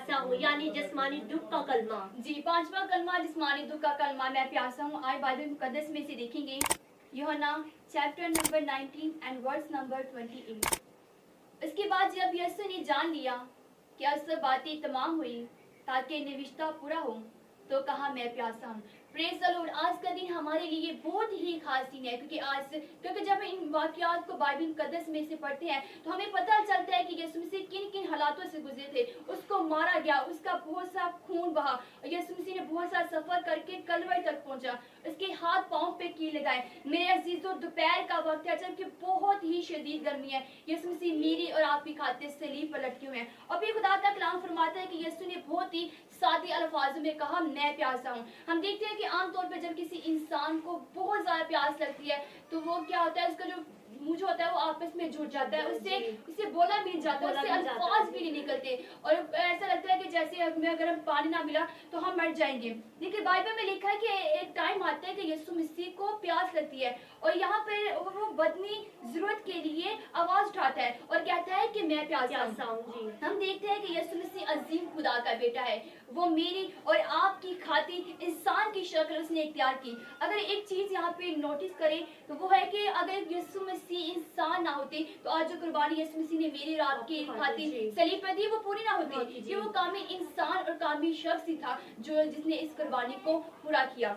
प्यासा हूँ, यानी जिस्मानी दुख का कलमा। जी, पांचवा कलमा जिस्मानी दुख का कलमा, मैं प्यासा हूँ। आज बाइबल मुकद्दस में से देखेंगे यूहन्ना chapter number 19 and verse number 28। इसके बाद जब यीशु ने जान लिया कि अब सब बातें तमाम हुई ताकि निविष्टा पूरा हो, तो कहा मैं प्यासा हूँ। Praise the Lord. आज का दिन हमारे लिए बहुत ही खास दिन है, क्योंकि जब इन वाकयात को बाइबल मुकद्दस में से पढ़ते हैं तो हमें पता चलता है कि यीशु मसीह किन किन हालातों से गुजरे थे। उसको मारा गया, उसका बहुत सा खून बहा, यीशु मसीह ने बहुत सा सफर करके कलवरी तक पहुंचा, उसके हाथ पांव पे कील लगाए। मेरे अजीजों, दोपहर का वक्त है जबकि बहुत ही शदीद गर्मी है। यीशु मसीह मेरी और आपकी खातिर सलीब पर लटके हुए हैं और फिर खुदा का कलाम फरमाता है कि यीशु ने बहुत ही सादे अल्फाजों में कहा मैं प्यासा हूँ। हम देखते हैं कि आमतौर पर जब किसी इंसान को बहुत ज्यादा प्यास लगती है तो वो क्या होता है, उसका जो मुंह जो होता है वो आपस में जुड़ जाता है, उससे बोला भी जाता है, उससे अल्फाज भी नहीं निकलते और ऐसा लगता है कि जैसे हमें अगर हम पानी ना मिला तो हम मर जाएंगे। लेकिन बाइबल में लिखा है कि एक टाइम आता है कि यीशु मसीह को प्यास लगती है और यहाँ पे वो बदनी जरूरत के लिए आवाज उठाता है और कहता है कि मैं प्यासा हूँ। हम देखते हैं कि यीशु मसीह अजीम खुदा का बेटा है। वो मेरी और आपकी खातिर इंसान की शक्ल उसने इख्तियार की। अगर एक चीज यहाँ पे नोटिस करें तो वो है कि अगर यीशु मसीह इंसान ना होते तो आज जो कुर्बानी यीशु मसीह ने मेरी और आपकी खातिर सलीब पर दी वो पूरी ना होती। ये वो कामिल इंसान और कामिल शख्स ही था जिसने इस कुर्बानी को पूरा किया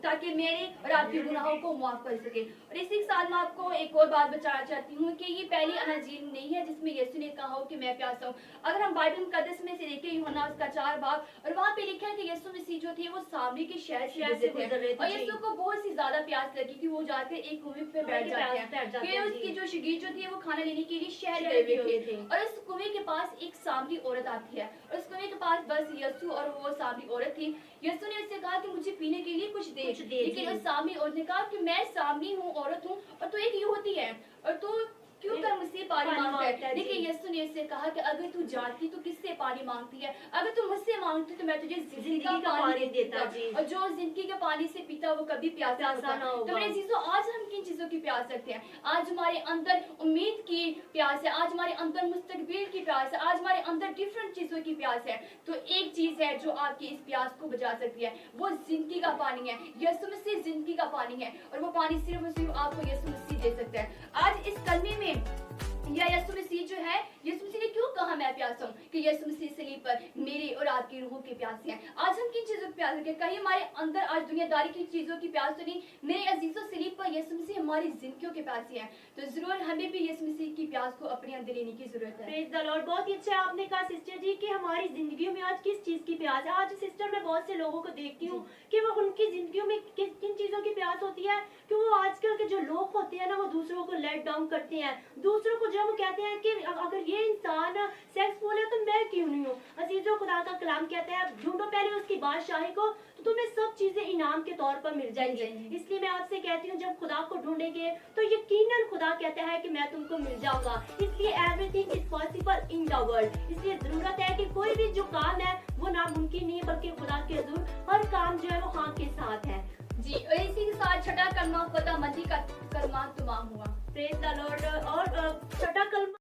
ताकि मेरे और आपके गुनाहों को माफ कर सके। और इसी के साथ मैं आपको एक और बात बताना चाहती हूँ कि ये पहली अनाजील नहीं है जिसमें यीशु ने कहा हो कि मैं प्यासा हूँ। अगर हम बाइबल मुकद्दस में से देखें यूहन्ना उसका 4 बाब और वहाँ पे लिखा है कि यीशु मसीह जो थे वो सामरी के शहर से गुजरे थे और यीशु को बहुत सी ज्यादा प्यास लगी थी। वो जाके एक कुएं पे बैठ जाते हैं। फिर उसकी जो शगीर जो थी वो खाना लेने के लिए शहर गए हुए थे और उस कुएं के पास एक सामरी औरत आती है और उस कुएं के पास बस यीशु और वो सामरी औरत थी। यीशु ने उससे कहा कि मुझे पीने के लिए कुछ दे, लेकिन उस सामरी औरत ने कहा कि मैं सामरी हूँ, औरत हूँ और तू एक यहूदी है और तू क्यों कर मुझसे पानी मांगता है। लेकिन यीशु ने उससे कहा कि अगर तू जानती तो किससे पानी मांगती है, अगर तू मुझसे मांगती तो मैं तुझे जिंदगी का पानी देता और जो जिंदगी के पानी से पीता वो कभी प्यासा ना होगा। तो मेरे अजीजों, आज हम किन चीजों की प्यास रखते हैं? आज हमारे अंदर उम्मीद की प्यास है, आज हमारे अंदर मुस्तकबिल की प्यास है, आज हमारे अंदर डिफरेंट चीजों की प्यास है। तो एक चीज है जो आपकी इस प्यास को बुझा सकती है, वो जिंदगी का पानी है। यीशु मसीह जिंदगी का पानी है और वो पानी सिर्फ और सिर्फ आपको यीशु मसीह दे सकता है। आज इस कलमे में या यीशु मसीह जो है, यीशु मसीह ने क्यों कहा मैं प्यासा हूँ? कि यीशु मसीह सलीब पर मेरी और आपकी रूहों की प्यासे हैं। आज हम किन चीजों की प्यास रखें? कहीं हमारे अंदर आज दुनियादारी की चीजों की प्यास तो नहीं। मेरे अजीजों, सलीब पर यीशु मसीह हमारी जिंदगियों के प्यासे हैं। तो जरूर हमें भी यीशु मसीह की प्यास को अपने अंदर लेने की जरूरत है। Praise the Lord. बहुत ही अच्छा आपने कहा सिस्टर जी कि हमारी जिंदगियों में आज किस चीज की प्यास है। आज सिस्टर मैं बहुत से लोगों को देखती हूँ कि वो उनकी जिंदगियों में किन चीजों की प्यास होती है कि वो आजकल के जो लोग होते हैं ना वो दूसरों को लेट डाउन करते हैं। दूसरों को जब वो कहते हैं कि अगर ये इंसान सेक्सफुल है तो मैं क्यों नहीं हूँ। अजीजों, खुदा का कलाम कहता है ढूंढो पहले उसकी बादशाही को तो तुम्हें सब चीजें इनाम के तौर पर मिल जाएंगी। इसलिए मैं आपसे कहती हूँ जब खुदा को ढूंढेंगे तो यकीनन खुदा कहता है कि मैं तुमको मिल जाऊंगा। इसलिए everything is possible in the world. इसलिए जरूरत है कि कोई भी जो काम है वो नामुमकिन नहीं बल्कि खुदा के हजूर हर काम जो है वो हाँ के साथ है। जी, और इसी के साथ छठा कलमा फतहमंदी का कलमा तमाम हुआ। Praise the Lord. और छठा कलमा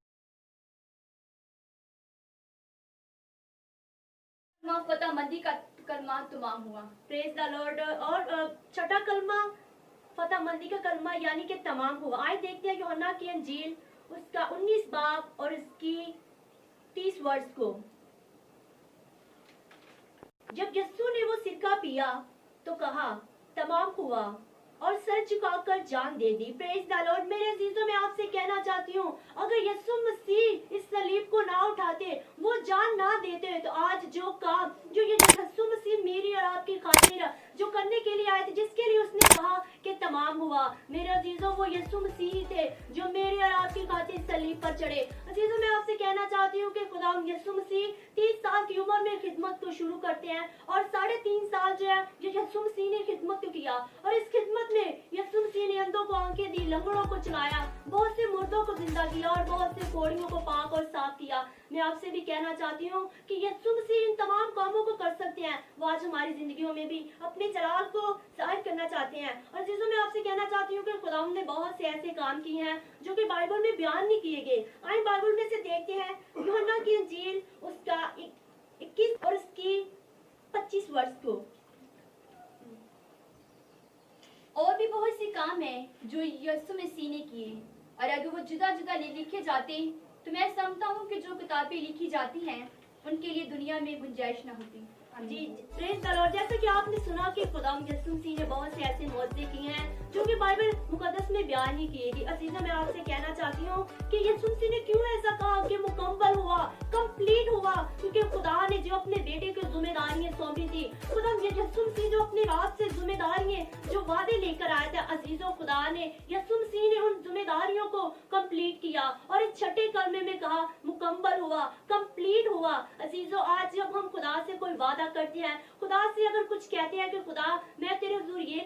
फतहमंदी का कलमा तमाम हुआ। Praise the Lord. और छठा कलमा फतहमंदी का कलमा यानी कि तमाम हुआ। आज देखते हैं यूहन्ना की अंजील उसका 19 बाब और इसकी 30 वर्ष को। जब यीशु ने वो सिरका पिया तो कहा तमाम हुआ और सर झुकाकर जान दे दी। Praise the lord. मेरे अजीजों, मैं आपसे कहना चाहती हूँ अगर यीशु मसीह इस सलीब को ना उठाते, वो जान ना देते तो आज जो काम जो ये यीशु मसीह मेरी और आपकी खातिर जो करने के लिए आए थे, जिसके लिए उसने कहा कि तमाम हुआ, मेरे अजीजों वो यीशु मसीह थे जो मेरी और आपकी खातिर सलीब पर चढ़े। अजीजों, मैं आपसे कहना चाहती हूँ कि खुदा यीशु मसीह 30 साल की उम्र में खिदमत को शुरू करते हैं और 3.5 साल जो है यीशु मसीह ने खिदमत को किया और इस खिदमत में यीशु मसीह ने अंधों को आंखें दी, लंगड़ों को चलाया, बहुत से मुर्दों को जिंदा किया और बहुत से कोढ़ियों को पाक और साफ किया। मैं आपसे भी कहना चाहती हूँ कि यीशु मसीह इन तमाम कामों को कर सकते हैं। वो आज हमारी जिंदगियों में भी अपने जलाल को जाहिर करना चाहते हैं। और जिसमें मैं आपसे कहना चाहती हूँ कि खुदा ने बहुत से ऐसे काम किए हैं जो कि बाइबल में बयान नहीं किए गए। आइए बाइबल में से देखते हैं यूहन्ना की अंजील उसका 21 और उसकी 25 वर्ष को। और भी बहुत से काम हैं जो यीशु मसीह ने किए, और अगर वो जुदा जुदा लिखे जाते तो मैं समझता हूँ कि जो किताबें लिखी जाती हैं उनके लिए दुनिया में गुंजाइश न होती। जी प्रेज द लॉर्ड। जैसा कि आपने सुना कि खुदाम यीशु मसीह ने बहुत से ऐसे मौजूदे किए हैं जो कि बाइबल मुकद्दस में बयान नहीं किए गए। अजीजा, मैं आपसे कहना चाहती हूँ कि यीशु मसीह ने क्यों ऐसा कहा कि मुकम्मल हुआ, कंप्लीट हुआ, क्योंकि खुदा ने जो अपने बेटे को जिम्मेदारियां सौंपी थी, खुदा यीशु मसीह जो अपने आप से जिम्मेदारियां जो वादे लेकर आया था, अजीजों खुदा ने यीशु मसीह ने उन जिम्मेदारियों को कंप्लीट किया और इस छठे कलमे में कहा मुकम्मल हुआ, कंप्लीट हुआ। अजीजों, आज जब हम खुदा से कोई वादा करते हैं, खुदा से अगर कुछ कहते हैं कि खुदा मैं तेरे हुजूर ये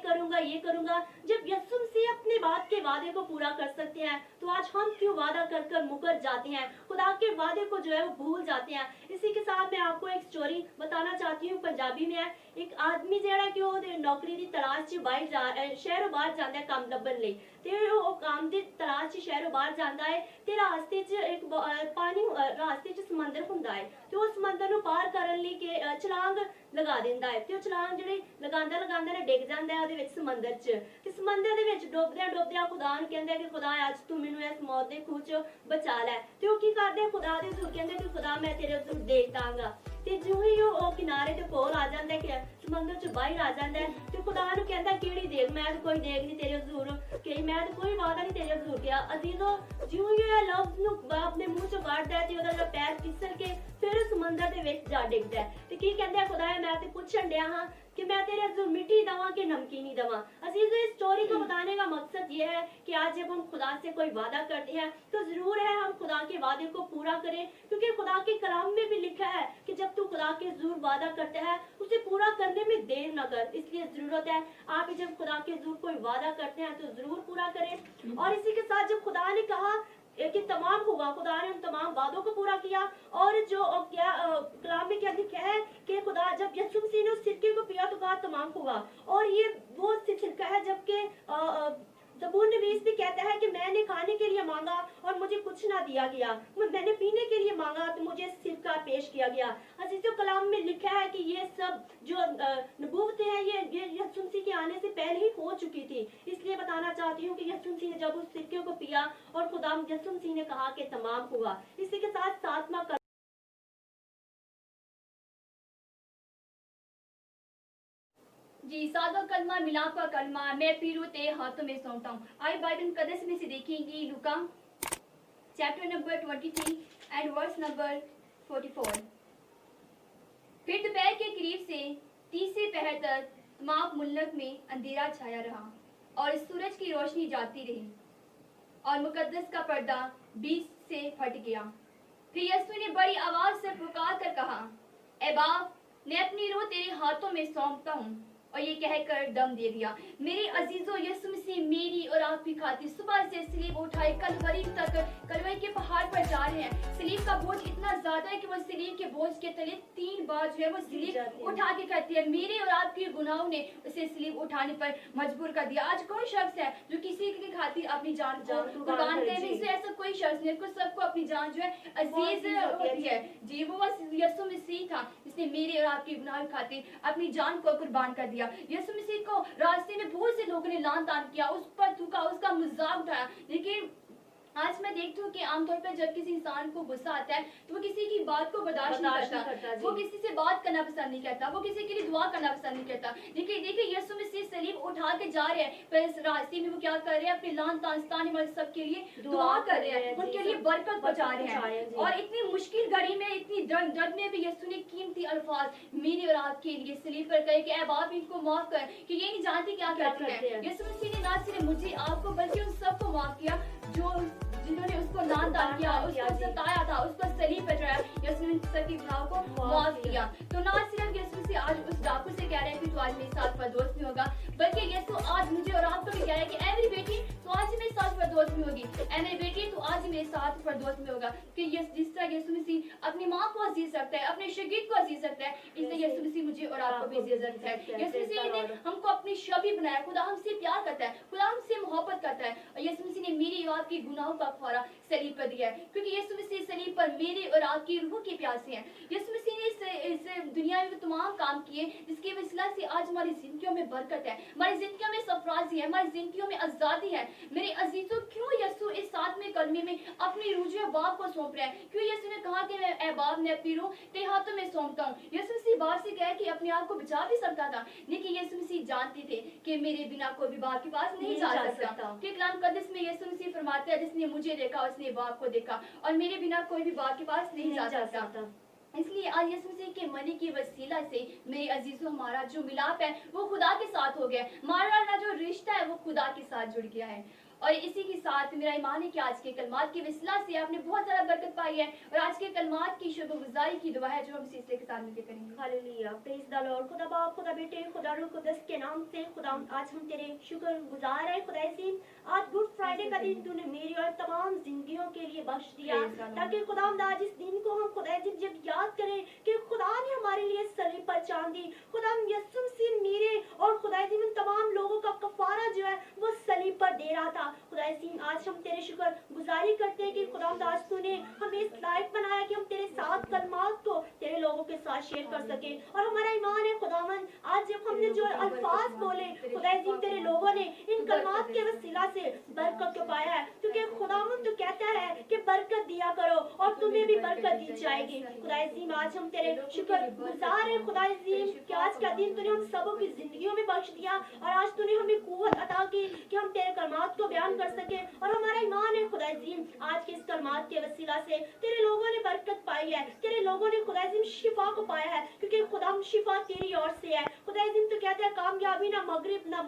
करूंगा, जब यीशु मसीह अपने बात के वादे को पूरा कर सकते हैं तो आज हम क्यों वादा कर कर मुकर जाते हैं, खुदा के वादे को जो है वो भूल जाते हैं। इसी के साथ मैं आपको एक स्टोरी बताना चाहती हूँ, पंजाबी में है। एक आदमी जेड़ा कि वो नौकरी की तलाश च बाहर शहरों बाहर जाता है काम लभन लई, ते वो काम की तलाश च शहरों बाहर जाता है ते रास्ते च एक पानी रास्ते च समंदर हुंदा है ते उस समंदर ਨੂੰ पार ਕਰਨ ਲਈ के छलांग लगा ਦਿੰਦਾ ਹੈ ਤੇ ਉਹ ਛਲਾਂਗ ਜਿਹੜੀ ਲਗਾਉਂਦਾ ਨੇ ਡਿੱਗ ਜਾਂਦਾ ਹੈ ਉਹਦੇ ਵਿੱਚ ਸਮੁੰਦਰ 'ਚ ਤੇ ਸਮੁੰਦਰ ਦੇ ਵਿੱਚ ਡੁੱਬਦਿਆਂ ਖੁਦਾ ਨੂੰ ਕਹਿੰਦਾ ਕਿ ਖੁਦਾ ਅੱਜ ਤੂੰ ਮੈਨੂੰ ਇਸ ਮੌਤ ਦੇ ਖੂਹ 'ਚ ਬਚਾ ਲੈ। ਤੇ ਉਹ ਕੀ ਕਰਦੇ ਖੁਦਾ ਦੇ ਹਜ਼ੂਰ ਕਹਿੰਦੇ ਕਿ ਖੁਦਾ ਮੈਂ ਤੇਰੇ ਹਜ਼ੂਰ ਦੇਖ ਦਾਂਗਾ। ਤੇ ਜਿਉਂ ਹੀ ਉਹ ਕਿਨਾਰੇ ਤੇ ਕੋਲ ਆ ਜਾਂਦਾ ਕਿ ਸਮੁੰਦਰ 'ਚ ਬਾਹਰ ਆ ਜਾਂਦਾ ਤੇ ਖੁਦਾ ਨੂੰ ਕਹਿੰਦਾ ਕਿਹੜੀ ਦੇਖ, ਮੈਂ ਤਾਂ ਕੋਈ ਦੇਖ ਨਹੀਂ ਤੇਰੇ ਹਜ਼ੂਰ, ਕਿ ਮੈਂ ਤਾਂ ਕੋਈ ਵਾਦਾ ਨਹੀਂ ਤੇਰੇ ਹਜ਼ੂਰ ਕਿਹਾ। ਅਜ਼ੀਜ਼ੋ, ਜਿਉਂ ਹੀ ਇਹ ਲਫ਼ਜ਼ ਨੂੰ ਆਪਣੇ ਮੂੰਹ 'ਚੋਂ ਕੱਢਦਾ ਤੇ ਉਹਦਾ ਪੈਰ ਫਿਸਲ ਕੇ ਫਿਰ ਸਮੁੰਦਰ ਦੇ ਵਿੱਚ ਜਾ ਡਿੱਗਦਾ ਤੇ ਕੀ ਕਹਿੰਦਾ ਖੁਦਾ मैं तो पूछन दिया हाँ कि मैं तेरे हजूर मिट्टी दवा कि नमकीनी दवा। अजीजों, इस स्टोरी को बताने का मकसद ये है कि आज जब हम खुदा से कोई वादा करते हैं तो जरूर है हम खुदा के वादे को पूरा करें, क्योंकि खुदा के कलाम में भी लिखा है कि जब तू खुदा के जरूर वादा करता है उसे पूरा करने में देर न कर। इसलिए जरूरत है आप जब खुदा के जरूर कोई वादा करते हैं तो जरूर पूरा करें। और इसी के साथ जब खुदा ने कहा कि तमाम हुआ, खुदा ने उन तमाम वादों को पूरा किया। और जो क्या कलाम में क्या लिखा है कि खुदा जब यीशु मसीह ने उस सिरके को पिया तो कहा तमाम हुआ। और ये वो सिरका है जबकि ज़बूर नवीस भी कहता है कि मैंने खाने के लिए मांगा और मुझे कुछ ना दिया गया, मैंने पीने के लिए मांगा तो मुझे सिरका पेश किया गया। अजीजों, कलाम में लिखा है कि ये सब जो नबूवतें हैं ये यीशु मसीह के आने से पहले ही हो चुकी थी। इसलिए बताना चाहती हूँ कि यीशु मसीह ने जब उस सिरके को पिया और खुदा यीशु मसीह ने कहा कि तमाम हुआ। इसी के साथ सातवां जी, सादा कलमा मिलाप का कलमा मैं पीरू तेरे हाथों में सौंपता हूँ। आई बाइबल मुकद्दस में से देखेंगे लूका chapter number 23 and verse number 44। फिर दोपहर के करीब से तीसरे पहर तक तमाम मुल्क में अंधेरा छाया रहा और सूरज की रोशनी जाती रही और मुकद्दस का पर्दा बीच से फट गया। फिर यीशु ने बड़ी आवाज से पुकार कर कहा, ए बाप, मैं अपनी रूह तेरे हाथों में सौंपता हूँ, और ये कहकर दम दे दिया। मेरे अजीजों, यीशु मसीह मेरी और आपकी खातिर सुबह से सलीब उठाए कलवरी तक कलवरी के पहाड़ पर जा रहे हैं। सलीब का बोझ इतना ज्यादा है कि वो सलीब के बोझ के तले 3 बार जो है वो सलीब उठा के कहती है। मेरे और आपके गुनाहों ने उसे सलीब उठाने पर मजबूर कर दिया। आज कोई शख्स है जो किसी की खातिर अपनी जान को कुर्बान करे, ऐसा कोई शख्स नहीं, सबको अपनी जान जो है अजीज होती है। जी, वो यीशु मसीह था जिसने मेरे और आपके गुनाह खातिर अपनी जान को कुर्बान कर दिया। यीशु मसीह को रास्ते में बहुत से लोगों ने लान तान किया, उस पर थूका, उसका मजाक उठाया। लेकिन आज मैं देखती हूँ कि आमतौर पर जब किसी इंसान को गुस्सा आता है तो वो किसी की बात को बर्दाश्त नहीं करता, वो किसी से बात करना पसंद नहीं करता, वो किसी के लिए दुआ करना पसंद नहीं करता। देखिए यीशु मसीह सलीब उठा के जा रहे हैं, पर इस रास्ते में वो क्या कर रहे हैं, अपने लान तान वाले सबके लिए दुआ कर रहे हैं, उनके लिए बरकत पहुंचा रहे हैं। और इतनी मुश्किल घड़ी में, इतनी दर्द में भी यीशु ने कीमती अल्फाज मेरे और आपके लिए सलीब पर कहे कि ऐ बाप, इनको माफ कर, कि ये नहीं जानती क्या करते हैं। यीशु मसीह ने ना सिर्फ मुझे आपको बल्कि उन सबको माफ किया जिन्होंने उसको लान तान किया, उसको सताया था, उसको सलीब पर चढ़ाया। यीशु ने सभी गुनाहों को माफ किया। तो ना सिर्फ यीशु से आज उस डाकू से कह रहे हैं कि तू आज मेरे साथ फरदौस में होगा, बल्कि यीशु आज मुझे और आपको भी कह रहा है कि ऐ मेरी बेटी तू आज मेरे साथ फरदौस में होगी, ऐ मेरी बेटी तू आज मेरे साथ फरदौस में होगा। कि जिस तरह यीशु मसीह अपनी माँ को अजीज रखता है, अपने शागिर्द को अजीज रखता है, इसलिए यीशु मसीह मुझे और आपको भी अजीज रखता है। यीशु मसीह ने हमको अपनी शबी बनाया, खुदा हमसे प्यार करता है, खुदा हमसे मोहब्बत करता है, और यीशु मसीह ने मेरी और आपकी गुनाहों का कफारा सलीब पर दिया है, क्योंकि यीशु मसीह सलीब पर मेरे और आपकी रूह के प्यासे हैं। यीशु मसीह ने इस दुनिया में तमाम काम किए जिसकी वजह से आज हमारी जिंदगियों में बरकत है, हमारी जिंदगियों में सरफराजी है, हमारी जिंदगियों में आजादी है। मेरे अजीजों, क्यों यीशु इस 7वें कलमे में अपनी रूह जो बाप को सौंप रहे हैं? क्यों यीशु ने कहा कि मैं ए बाप ने अपनी रूह तेरे हाथों में सौंपता हूँ? यीशु मसीह बाप से कह कि अपने आप को बचा भी सकता था, लेकिन यीशु मसीह जानते थे कि मेरे बिना कोई भी बाप के पास नहीं जा सकता। कि कलाम कदस में यीशु मसीह फरमाता है, जिसने मुझे देखा उसने बाप को देखा, और मेरे बिना कोई भी बाप के पास नहीं जा सकता। इसलिए आज यीशु मसीह के मरने की वसीला से मेरे अजीजों हमारा जो मिलाप है वो खुदा के साथ हो गया, हमारा जो रिश्ता है वो खुदा के साथ जुड़ गया है। और इसी के साथ मेरा ईमान है कि आज के कलमात की वसीला से आपने बहुत ज़्यादा बरकत पाई है, और आज के कलमात की शुक्रगुजारी की दुआ है जो हम सिलसिले के साथ मिलकर करेंगे। Hallelujah, praise the Lord. खुदा बाप, खुदा बेटे, खुदा रूह कुदस के नाम से खुदा आज हम तेरे शुक्रगुजार हैं। खुदा ऐसी आज गुड फ्राइडे का दिन तूने मेरी और तमाम जिंदगियों के लिए बख्श दिया, ताकि खुदा आज इस दिन को हम खुदा जब याद करें कि खुदा ने हमारे लिए सलीब पर जान दी, खुदा यीशु मसीह मेरे और खुदा तमाम लोगों का कफारा जो है वो सलीब पर दे रहा था। खुदा आज हम तेरे शुक्र गुजारी करते हैं कि खुदा आज तूने हमें इस लायक बनाया कि हम तेरे साथ कलमात को तेरे लोगों के साथ शेयर कर सके। और हमारा ईमान है खुदावन, आज जब हमने जो अल्फाज बोले खुदा तेरे लोगों ने इन कलमात के वसीला से बरकत को पाया है, क्योंकि खुदावन तो कहता है कि बरकत दिया करो और तुम्हें भी बरकत दी जाएगी। खुदा आज हम तेरे शुक्र गुजार है खुदा कि आज का दिन तूने हम सबों की जिंदगियों में बख्श दिया, और आज तूने हमें कुव्वत अता की कि हम तेरे कलमात को बयान कर सके। और हमारा ईमान है खुदा आज के इस कलमात के वसीला से तेरे लोगों ने बरकत पाई है, तेरे लोगों ने खुदा शिफा को पाया है, क्योंकि खुदा शिफा तेरी ओर से है। खुदा तो कहते हैं कामयाबी ना मगरिब ना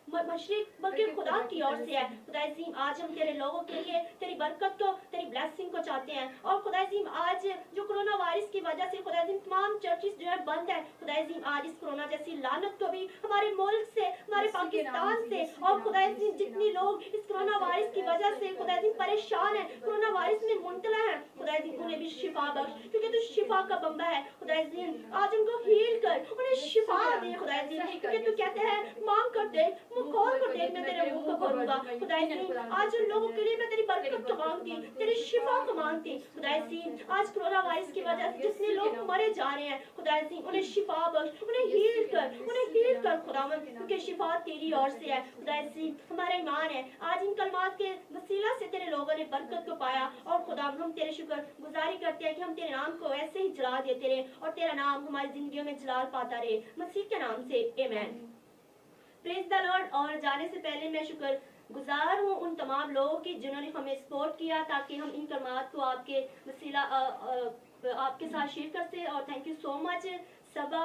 मशरिक बल्कि खुदा की ओर से है। खुदा आज हम तेरे लोगों के लिए तेरी बरकत को तेरी ब्लेसिंग को चाहते हैं। और खुदा आज जो कोरोना वायरस की वजह से खुदा तमाम चर्चेस जो है बंद है, खुदा आज इस कोरोना जैसी लानत को भी हमारे मुल्क से, हमारे पाकिस्तान से, और खुदा जितने लोग इस कोरोना वायरस की वजह से खुदा परेशान है, कोरोना वायरस में मुब्तला है, खुदा उन्हें भी शिफा बख्श, क्योंकि तू शिफा का बंदा है। खुदा आज उनको हील कर, उन्हें शिफा दे खुदा, क्योंकि तू कहते हैं मांग कर दे, मुंह खोल कर देख मैं तेरे मुंह को भरूंगा। खुदा आज उन लोगों के लिए मैं तेरी बरकत को मांगती, तेरी शिफा को मांगती। खुदा आज कोरोना वायरस की वजह से जितने लोग मरे जा रहे हैं खुदा उन्हें शिफा बख्श, उन्हें हील कर खुदावन, क्योंकि शिफा तेरी ओर से है। खुदा हमारा ईमान है आज इन कलमात के वसीला से तेरे लोगों ने बरकत को पाया, और खुदा हम तेरे शुक्र गुजारी करते हैं कि हम तेरे नाम को ऐसे ही जला देते रहे और तेरा नाम हमारी जिंदगियों में जलाल पाता रहे, मसीह के नाम से आमीन। Praise the Lord. और जाने से पहले मैं शुक्र गुजार हूँ उन तमाम लोगों की जिन्होंने हमें सपोर्ट किया ताकि हम इन कलमात को आपके वसीला आपके साथ शेयर कर सकें। और thank you so much Saba,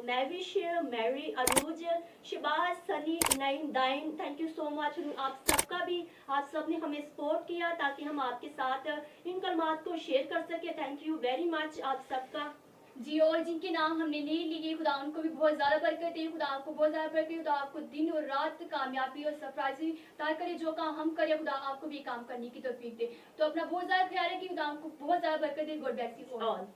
Mahvish, Mary, Arooj, Shibaz, Sunny, Naeem, दाइन, थैंक यू सो मच। आप सबका भी, आप सब ने हमें सपोर्ट किया ताकि हम आपके साथ इन कलमात को शेयर कर सके। थैंक यू वेरी मच आप सबका जी। और जिनके नाम हमने नहीं लिए खुदा उनको भी बहुत ज़्यादा बरकत है, खुदा आपको बहुत ज़्यादा बरकत है, खुदा आपको दिन और रात कामयाबी और सरफराजी अता करे। जो काम हम करें खुदा आपको भी काम करने की तौफीक दे। तो अपना बहुत ज़्यादा ख्याल है कि खुदा आपको बहुत ज़्यादा बरकत दे। God bless you all.